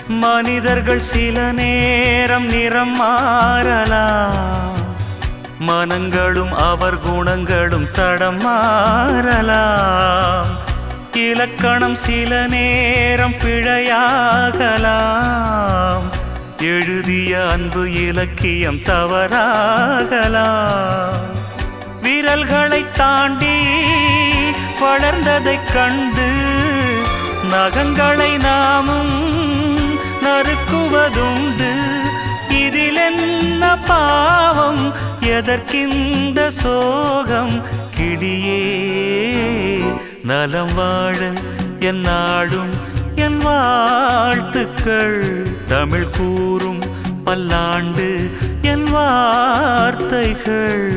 மனிதர்கள் சில நேரம் நிறம் மாறலாம், மனங்களும் அவர் குணங்களும் தடம் மாறலாம். இலக்கணம் சில நேரம் பிழையாகலாம், எழுதிய அன்பு இலக்கியம் தவறாகலாம். விரல்களை தாண்டி வளர்ந்ததைக் கண்டு நகங்களை நாமும் நறுக்குவதுண்டு. இதில் என்ன பாவம், எதற்கிந்த சோகம்? கிளியே நலம் வாழ என் நாடும் என் வாழ்த்துக்கள், தமிழ் கூறும் பல்லாண்டு என் வார்த்தைகள்.